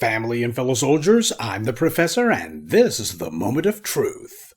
family and fellow soldiers. I'm the Professor, and this is the Moment of Truth.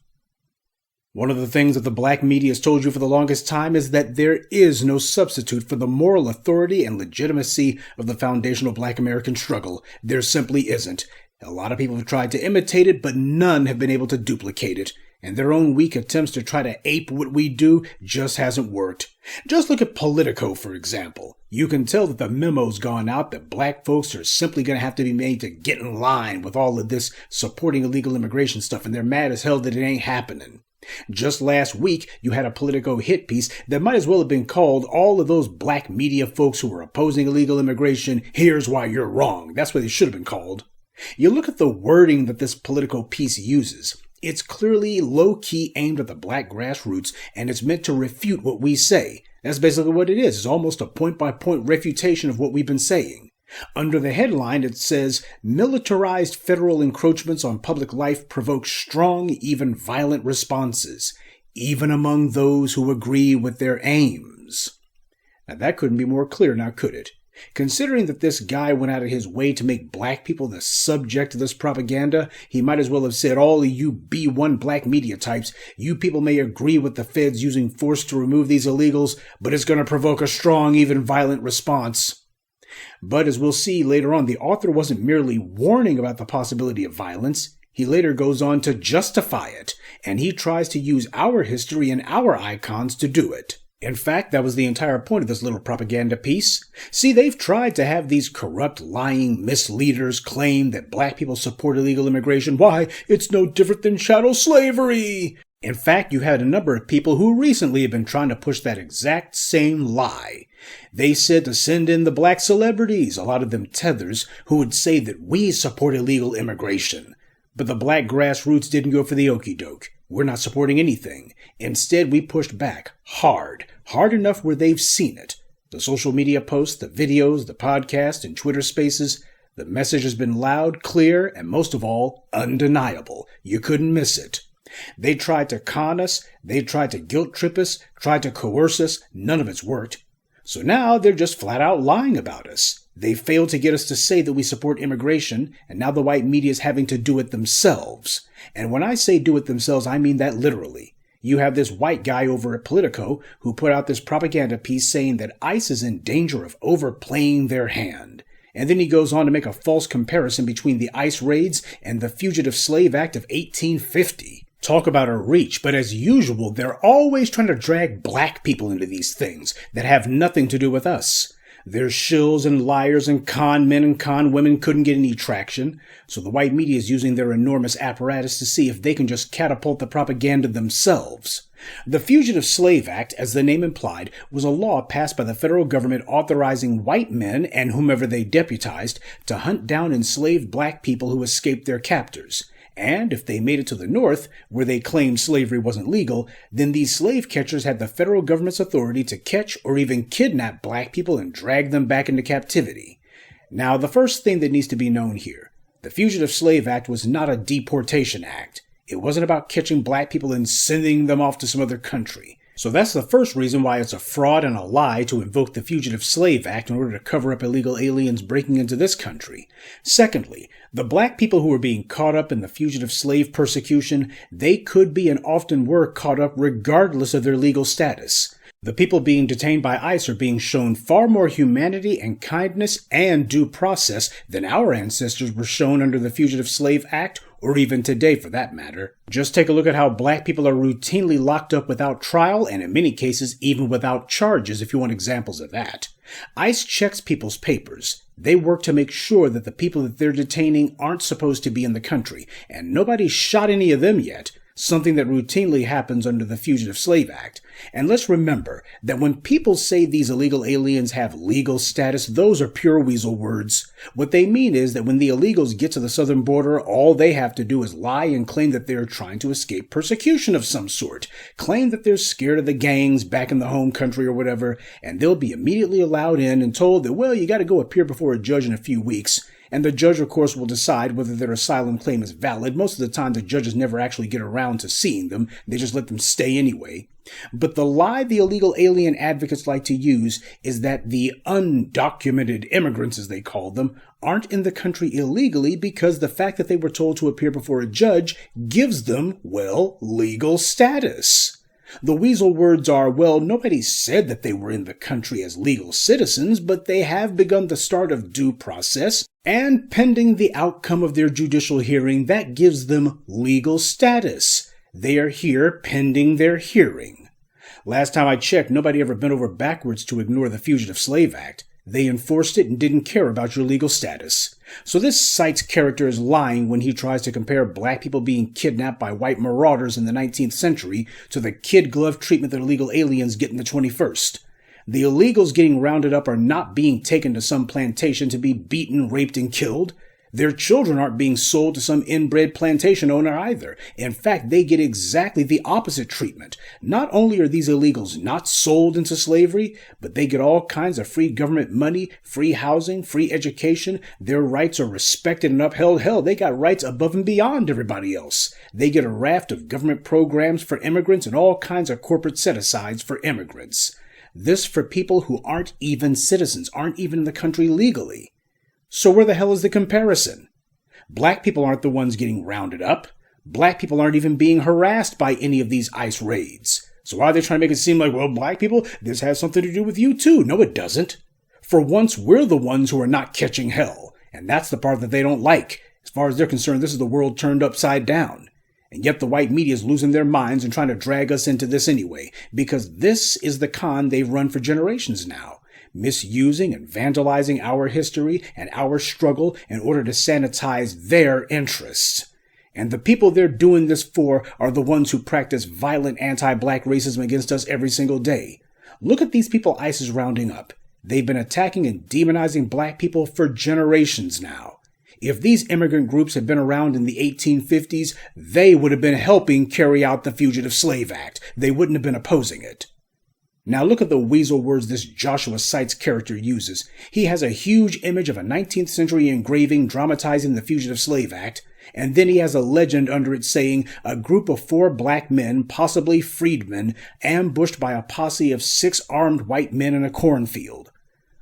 One of the things that the black media has told you for the longest time is that there is no substitute for the moral authority and legitimacy of the foundational black American struggle. There simply isn't. A lot of people have tried to imitate it, but none have been able to duplicate it. And their own weak attempts to try to ape what we do just hasn't worked. Just look at Politico, for example. You can tell that the memo's gone out that black folks are simply going to have to be made to get in line with all of this supporting illegal immigration stuff, and they're mad as hell that it ain't happening. Just last week, you had a Politico hit piece that might as well have been called "All of those black media folks who are opposing illegal immigration, here's why you're wrong." That's what it should have been called. You look at the wording that this Politico piece uses. It's clearly low-key aimed at the black grassroots, and it's meant to refute what we say. That's basically what it is. It's almost a point-by-point refutation of what we've been saying. Under the headline, it says, "Militarized federal encroachments on public life provoke strong, even violent responses, even among those who agree with their aims." Now, that couldn't be more clear now, could it? Considering that this guy went out of his way to make black people the subject of this propaganda, he might as well have said, "All of you B1 black media types, you people may agree with the feds using force to remove these illegals, but it's going to provoke a strong, even violent response." But as we'll see later on, the author wasn't merely warning about the possibility of violence. He later goes on to justify it, and he tries to use our history and our icons to do it. In fact, that was the entire point of this little propaganda piece. See, they've tried to have these corrupt, lying misleaders claim that black people support illegal immigration. Why, it's no different than chattel slavery. In fact, you had a number of people who recently have been trying to push that exact same lie. They said to send in the black celebrities, a lot of them tethers, who would say that we support illegal immigration. But the black grassroots didn't go for the okie doke. We're not supporting anything. Instead, we pushed back hard enough where they've seen it. The social media posts, the videos, the podcast, and Twitter spaces. The message has been loud, clear, and most of all, undeniable. You couldn't miss it. They tried to con us. They tried to guilt trip us, tried to coerce us. None of it's worked. So now they're just flat out lying about us. They failed to get us to say that we support immigration, and now the white media is having to do it themselves. And when I say do it themselves, I mean that literally. You have this white guy over at Politico who put out this propaganda piece saying that ICE is in danger of overplaying their hand. And then he goes on to make a false comparison between the ICE raids and the Fugitive Slave Act of 1850. Talk about a reach, but as usual, they're always trying to drag black people into these things that have nothing to do with us. Their shills and liars and con men and con women couldn't get any traction, so the white media is using their enormous apparatus to see if they can just catapult the propaganda themselves. The Fugitive Slave Act, as the name implied, was a law passed by the federal government authorizing white men and whomever they deputized to hunt down enslaved black people who escaped their captors. And if they made it to the North, where they claimed slavery wasn't legal, then these slave catchers had the federal government's authority to catch or even kidnap black people and drag them back into captivity. Now, the first thing that needs to be known here, the Fugitive Slave Act was not a deportation act. It wasn't about catching black people and sending them off to some other country. So that's the first reason why it's a fraud and a lie to invoke the Fugitive Slave Act in order to cover up illegal aliens breaking into this country. Secondly, the black people who were being caught up in the fugitive slave persecution, they could be and often were caught up regardless of their legal status. The people being detained by ICE are being shown far more humanity and kindness and due process than our ancestors were shown under the Fugitive Slave Act, or even today for that matter. Just take a look at how black people are routinely locked up without trial, and in many cases even without charges if you want examples of that. ICE checks people's papers. They work to make sure that the people that they're detaining aren't supposed to be in the country, and nobody's shot any of them yet. Something that routinely happens under the Fugitive Slave Act. And let's remember that when people say these illegal aliens have legal status, those are pure weasel words. What they mean is that when the illegals get to the southern border, all they have to do is lie and claim that they're trying to escape persecution of some sort. Claim that they're scared of the gangs back in the home country or whatever, and they'll be immediately allowed in and told that, well, you got to go appear before a judge in a few weeks. And the judge, of course, will decide whether their asylum claim is valid. Most of the time, the judges never actually get around to seeing them. They just let them stay anyway. But the lie the illegal alien advocates like to use is that the undocumented immigrants, as they call them, aren't in the country illegally because the fact that they were told to appear before a judge gives them, well, legal status. The weasel words are, well, nobody said that they were in the country as legal citizens, but they have begun the start of due process, and pending the outcome of their judicial hearing, that gives them legal status. They are here pending their hearing. Last time I checked, nobody ever bent over backwards to ignore the Fugitive Slave Act. They enforced it and didn't care about your legal status. So this site's character is lying when he tries to compare black people being kidnapped by white marauders in the 19th century to the kid-glove treatment that illegal aliens get in the 21st. The illegals getting rounded up are not being taken to some plantation to be beaten, raped, and killed. Their children aren't being sold to some inbred plantation owner either. In fact, they get exactly the opposite treatment. Not only are these illegals not sold into slavery, but they get all kinds of free government money, free housing, free education. Their rights are respected and upheld. Hell, they got rights above and beyond everybody else. They get a raft of government programs for immigrants and all kinds of corporate set-asides for immigrants. This for people who aren't even citizens, aren't even in the country legally. So where the hell is the comparison? Black people aren't the ones getting rounded up. Black people aren't even being harassed by any of these ICE raids. So why are they trying to make it seem like, well, black people, this has something to do with you too? No, it doesn't. For once, we're the ones who are not catching hell. And that's the part that they don't like. As far as they're concerned, this is the world turned upside down. And yet the white media is losing their minds and trying to drag us into this anyway, because this is the con they've run for generations now. Misusing and vandalizing our history and our struggle in order to sanitize their interests. And the people they're doing this for are the ones who practice violent anti-black racism against us every single day. Look at these people ICE is rounding up. They've been attacking and demonizing black people for generations now. If these immigrant groups had been around in the 1850s, they would have been helping carry out the Fugitive Slave Act. They wouldn't have been opposing it. Now look at the weasel words this Joshua Seitz character uses. He has a huge image of a 19th century engraving dramatizing the Fugitive Slave Act, and then he has a legend under it saying a group of 4 black men, possibly freedmen, ambushed by a posse of 6 armed white men in a cornfield.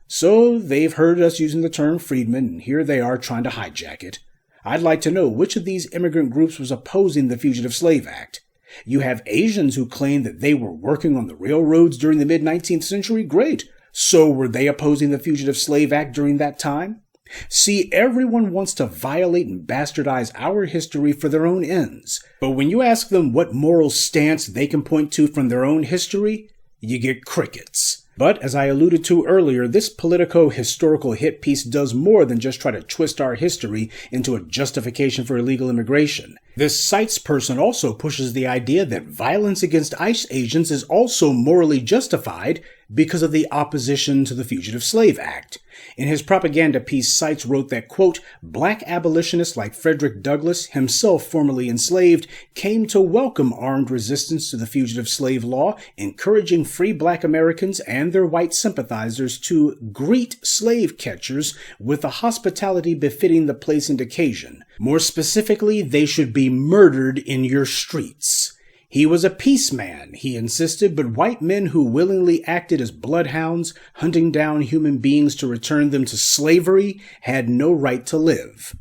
So they've heard us using the term freedmen, and here they are trying to hijack it. I'd like to know which of these immigrant groups was opposing the Fugitive Slave Act. You have Asians who claim that they were working on the railroads during the mid-19th century. Great. So were they opposing the Fugitive Slave Act during that time? See, everyone wants to violate and bastardize our history for their own ends. But when you ask them what moral stance they can point to from their own history, you get crickets. But, as I alluded to earlier, this Politico historical hit piece does more than just try to twist our history into a justification for illegal immigration. This Seitz person also pushes the idea that violence against ICE agents is also morally justified because of the opposition to the Fugitive Slave Act. In his propaganda piece, Seitz wrote that, quote, black abolitionists like Frederick Douglass, himself formerly enslaved, came to welcome armed resistance to the fugitive slave law, encouraging free black Americans and their white sympathizers to greet slave catchers with a hospitality befitting the place and occasion. More specifically, they should be murdered in your streets. He was a peace man, he insisted, but white men who willingly acted as bloodhounds, hunting down human beings to return them to slavery, had no right to live.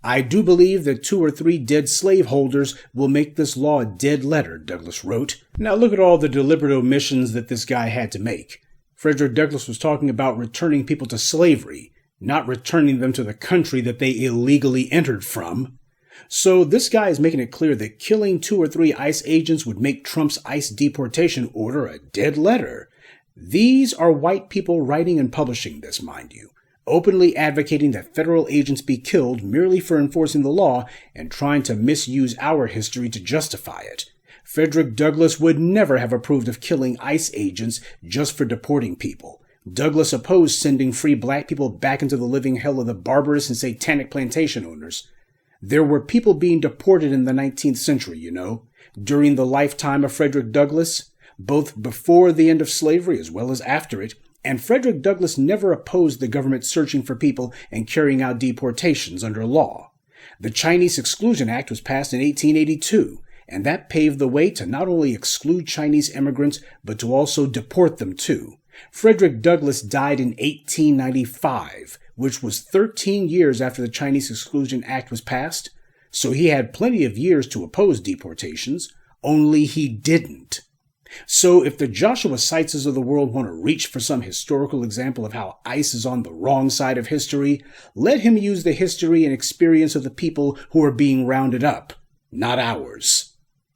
I do believe that 2 or 3 dead slaveholders will make this law a dead letter, Douglass wrote. Now look at all the deliberate omissions that this guy had to make. Frederick Douglass was talking about returning people to slavery, not returning them to the country that they illegally entered from. So this guy is making it clear that killing 2 or 3 ICE agents would make Trump's ICE deportation order a dead letter. These are white people writing and publishing this, mind you, openly advocating that federal agents be killed merely for enforcing the law and trying to misuse our history to justify it. Frederick Douglass would never have approved of killing ICE agents just for deporting people. Douglass opposed sending free black people back into the living hell of the barbarous and satanic plantation owners. There were people being deported in the 19th century, you know, during the lifetime of Frederick Douglass, both before the end of slavery as well as after it, And Frederick Douglass never opposed the government searching for people and carrying out deportations under law. The Chinese Exclusion Act was passed in 1882, and that paved the way to not only exclude Chinese immigrants, but to also deport them too. Frederick Douglass died in 1895, which was 13 years after the Chinese Exclusion Act was passed, so he had plenty of years to oppose deportations, only he didn't. So if the Joshua Seitzes of the world want to reach for some historical example of how ICE is on the wrong side of history, let him use the history and experience of the people who are being rounded up, not ours.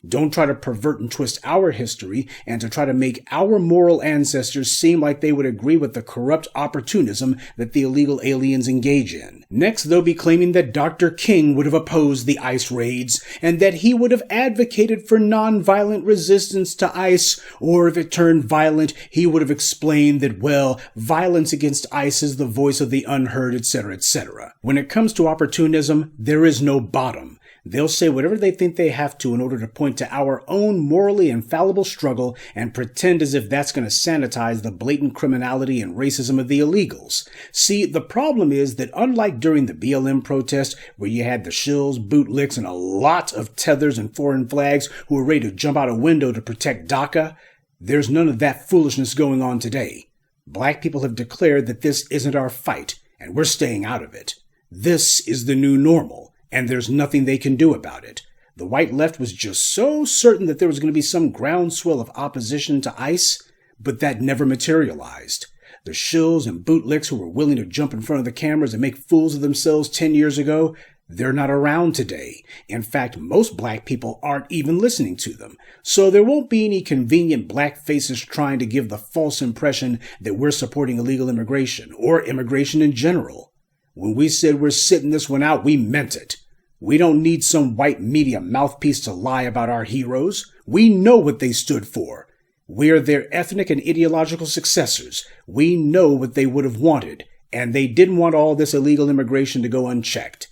Don't try to pervert and twist our history and to try to make our moral ancestors seem like they would agree with the corrupt opportunism that the illegal aliens engage in. Next, they'll be claiming that Dr. King would have opposed the ICE raids and that he would have advocated for nonviolent resistance to ICE, or if it turned violent, he would have explained that, well, violence against ICE is the voice of the unheard, etc., etc. When it comes to opportunism, there is no bottom. They'll say whatever they think they have to in order to point to our own morally infallible struggle and pretend as if that's going to sanitize the blatant criminality and racism of the illegals. See, the problem is that unlike during the BLM protest, where you had the shills, bootlicks, and a lot of tethers and foreign flags who were ready to jump out a window to protect DACA, there's none of that foolishness going on today. Black people have declared that this isn't our fight, and we're staying out of it. This is the new normal. And there's nothing they can do about it. The white left was just so certain that there was going to be some groundswell of opposition to ICE, but that never materialized. The shills and bootlicks who were willing to jump in front of the cameras and make fools of themselves 10 years ago, they're not around today. In fact, most black people aren't even listening to them. So there won't be any convenient black faces trying to give the false impression that we're supporting illegal immigration or immigration in general. When we said we're sitting this one out, we meant it. We don't need some white media mouthpiece to lie about our heroes. We know what they stood for. We're their ethnic and ideological successors. We know what they would have wanted, and they didn't want all this illegal immigration to go unchecked.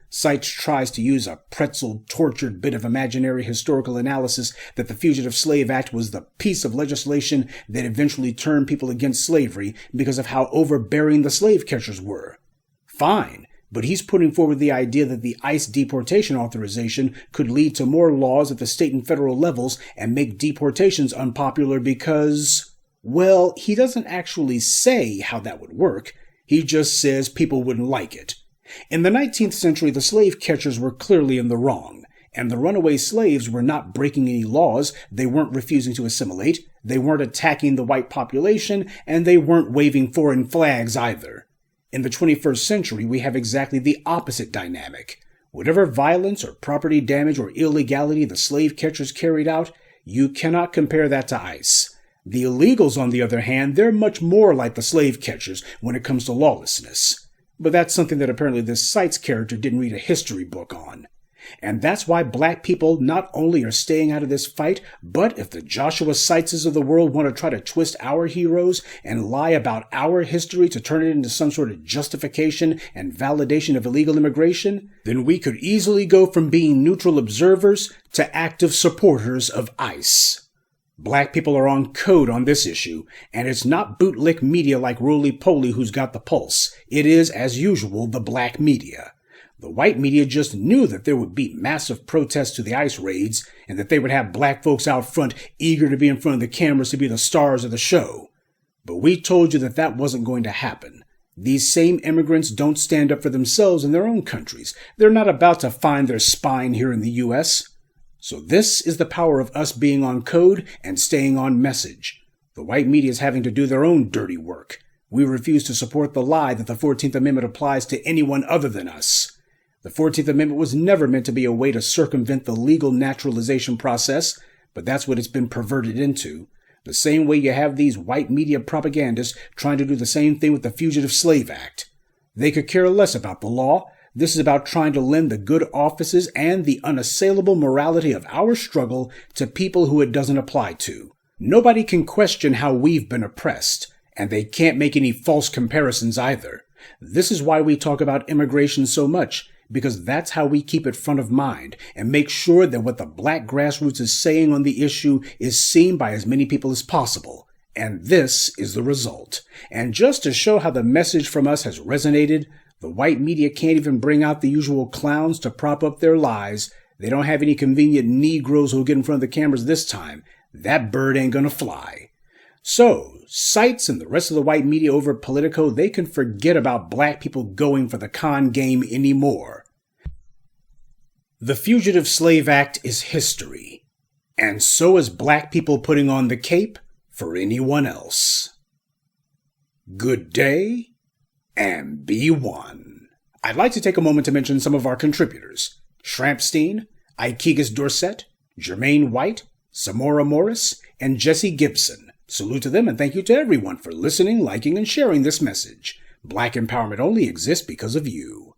Seitz tries to use a pretzel-tortured bit of imaginary historical analysis that the Fugitive Slave Act was the piece of legislation that eventually turned people against slavery because of how overbearing the slave catchers were. Fine, but he's putting forward the idea that the ICE deportation authorization could lead to more laws at the state and federal levels and make deportations unpopular because, well, he doesn't actually say how that would work. He just says people wouldn't like it. In the 19th century, the slave catchers were clearly in the wrong, and the runaway slaves were not breaking any laws, they weren't refusing to assimilate, they weren't attacking the white population, and they weren't waving foreign flags either. In the 21st century, we have exactly the opposite dynamic. Whatever violence or property damage or illegality the slave catchers carried out, you cannot compare that to ICE. The illegals, on the other hand, they're much more like the slave catchers when it comes to lawlessness. But that's something that apparently this Seitz character didn't read a history book on. And that's why black people not only are staying out of this fight, but if the Joshua Seitzes of the world want to try to twist our heroes and lie about our history to turn it into some sort of justification and validation of illegal immigration, then we could easily go from being neutral observers to active supporters of ICE. Black people are on code on this issue, and it's not bootlick media like Roly-Poly who's got the pulse. It is, as usual, the black media. The white media just knew that there would be massive protests to the ICE raids and that they would have black folks out front eager to be in front of the cameras to be the stars of the show. But we told you that that wasn't going to happen. These same immigrants don't stand up for themselves in their own countries. They're not about to find their spine here in the U.S. So this is the power of us being on code and staying on message. The white media is having to do their own dirty work. We refuse to support the lie that the 14th Amendment applies to anyone other than us. The 14th Amendment was never meant to be a way to circumvent the legal naturalization process, but that's what it's been perverted into. The same way you have these white media propagandists trying to do the same thing with the Fugitive Slave Act. They could care less about the law. This is about trying to lend the good offices and the unassailable morality of our struggle to people who it doesn't apply to. Nobody can question how we've been oppressed, and they can't make any false comparisons either. This is why we talk about immigration so much, because that's how we keep it front of mind and make sure that what the black grassroots is saying on the issue is seen by as many people as possible. And this is the result. And just to show how the message from us has resonated, the white media can't even bring out the usual clowns to prop up their lies. They don't have any convenient Negroes who'll get in front of the cameras this time. That bird ain't gonna fly. So, Sites and the rest of the white media over at Politico, they can forget about black people going for the con game anymore. The Fugitive Slave Act is history. And so is black people putting on the cape for anyone else. Good day, and be one. I'd like to take a moment to mention some of our contributors. Shrampstein, Ikegas Dorset, Jermaine White, Samora Morris, and Jesse Gibson. Salute to them and thank you to everyone for listening, liking, and sharing this message. Black empowerment only exists because of you.